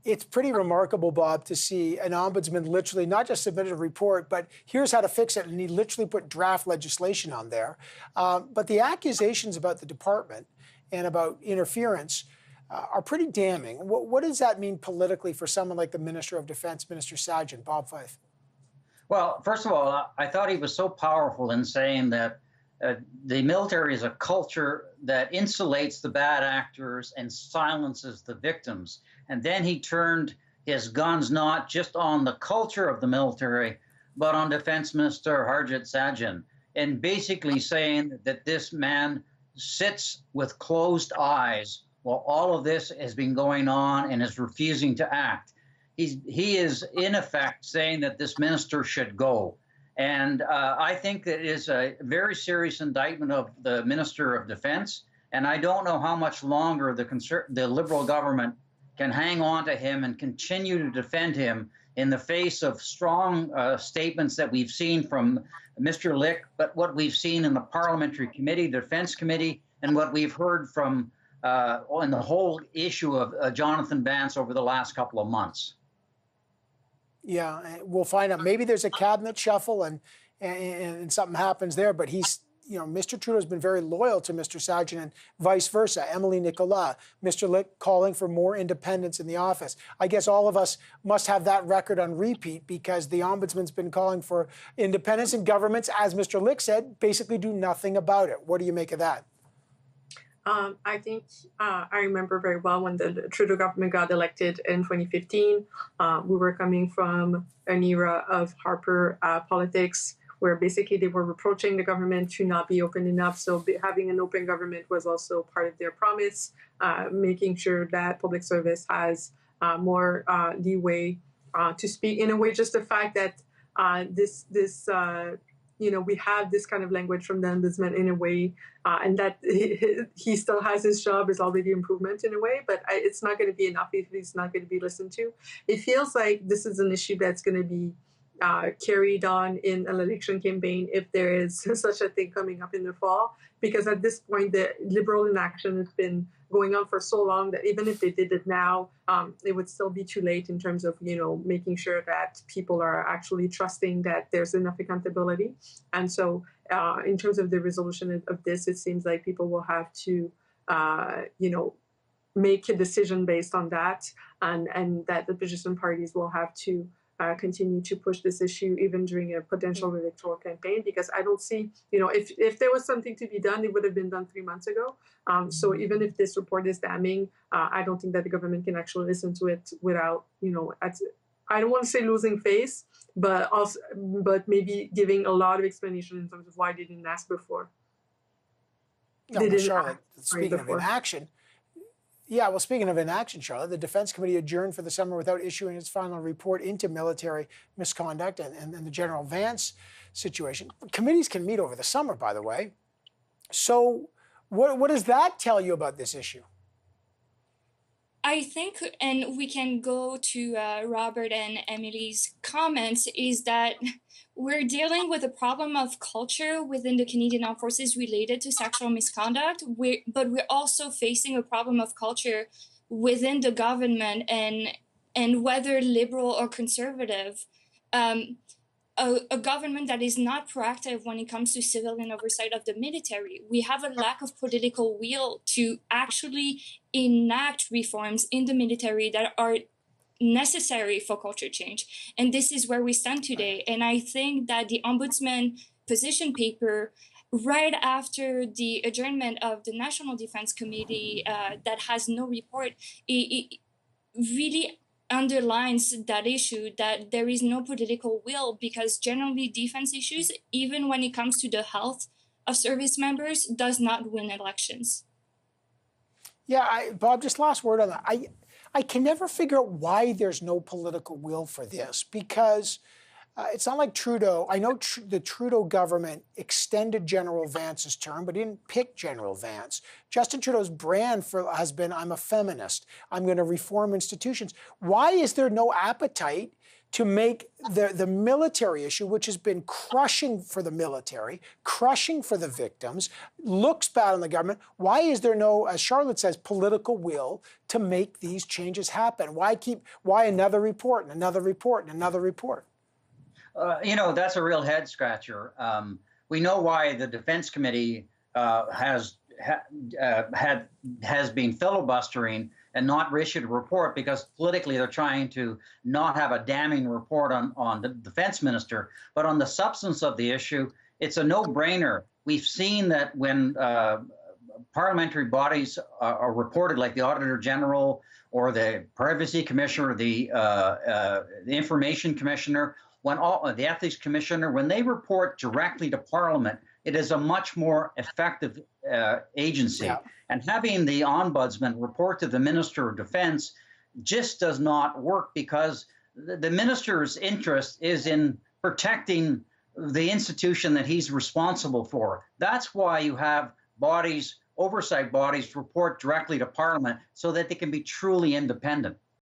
It's pretty remarkable, Bob, to see an ombudsman literally not just submitted a report, but here's how to fix it. And he literally put draft legislation on there. But the accusations about the department and about interference are pretty damning. What does that mean politically for someone like the Minister of Defence, Minister Sajjan, Bob Fife? Well, first of all, I thought he was so powerful in saying that the military is a culture that insulates the bad actors and silences the victims. And then he turned his guns not just on the culture of the military, but on Defence Minister Harjit Sajjan, and basically saying that this man sits with closed eyes while all of this has been going on and is refusing to act. He is, in effect, saying that this minister should go. And I think that it is a very serious indictment of the Minister of Defence. And I don't know how much longer the Liberal government can hang on to him and continue to defend him in the face of strong statements that we've seen from Mr. Lick, but what we've seen in the Parliamentary Committee, the Defence Committee, and what we've heard from on the whole issue of Jonathan Vance over the last couple of months. Yeah, we'll find out. Maybe there's a cabinet shuffle and something happens there. But he's, Mr. Trudeau's been very loyal to Mr. Sajjan and vice versa. Emily Nicolas, Mr. Lick calling for more independence in the office. I guess all of us must have that record on repeat because the Ombudsman's been calling for independence and governments, as Mr. Lick said, basically do nothing about it. What do you make of that? I think I remember very well when the Trudeau government got elected in 2015. We were coming from an era of Harper politics where basically they were reproaching the government to not be open enough. So having an open government was also part of their promise, making sure that public service has more leeway to speak. In a way, just the fact that we have this kind of language from the Ombudsman in a way, and that he still has his job is already improvement in a way, but it's not going to be enough if he's not going to be listened to. It feels like this is an issue that's going to be carried on in an election campaign if there is such a thing coming up in the fall, because at this point, the Liberal inaction has been going on for so long that even if they did it now, it would still be too late in terms of, making sure that people are actually trusting that there's enough accountability. And so in terms of the resolution of this, it seems like people will have to, make a decision based on that, and that the opposition parties will have to continue to push this issue even during a potential electoral campaign, because I don't see, if there was something to be done, it would have been done 3 months ago. So even if this report is damning, I don't think that the government can actually listen to it without, I don't want to say losing face, but maybe giving a lot of explanation in terms of why they didn't ask before. No, well, Charlotte, speaking of inaction, speaking of inaction, Charlotte, the Defence Committee adjourned for the summer without issuing its final report into military misconduct and the General Vance situation. Committees can meet over the summer, by the way. So what does that tell you about this issue? I think, and we can go to Robert and Emily's comments, is that we're dealing with a problem of culture within the Canadian Armed Forces related to sexual misconduct, but we're also facing a problem of culture within the government, and whether liberal or conservative, a government that is not proactive when it comes to civilian oversight of the military. We have a lack of political will to actually enact reforms in the military that are necessary for culture change. And this is where we stand today. And I think that the Ombudsman position paper, right after the adjournment of the National Defence Committee that has no report, it really underlines that issue, that there is no political will, because generally defense issues, even when it comes to the health of service members, does not win elections. Yeah, Bob, just last word on that. I can never figure out why there's no political will for this, because It's not like Trudeau. I know the Trudeau government extended General Vance's term, but he didn't pick General Vance. Justin Trudeau's brand has been, I'm a feminist. I'm going to reform institutions. Why is there no appetite to make the military issue, which has been crushing for the military, crushing for the victims, looks bad on the government? Why is there no, as Charlotte says, political will to make these changes happen? Why another report and another report and another report? You know, that's a real head scratcher. We know why the Defense Committee has been filibustering and not issued a report, because politically they're trying to not have a damning report on the defense minister. But on the substance of the issue, it's a no-brainer. We've seen that when parliamentary bodies are reported, like the Auditor General or the Privacy Commissioner, the Information Commissioner, the Ethics Commissioner, when they report directly to Parliament, it is a much more effective agency. Yeah. And having the Ombudsman report to the Minister of Defense just does not work, because the minister's interest is in protecting the institution that he's responsible for. That's why you have bodies, oversight bodies, report directly to Parliament, so that they can be truly independent.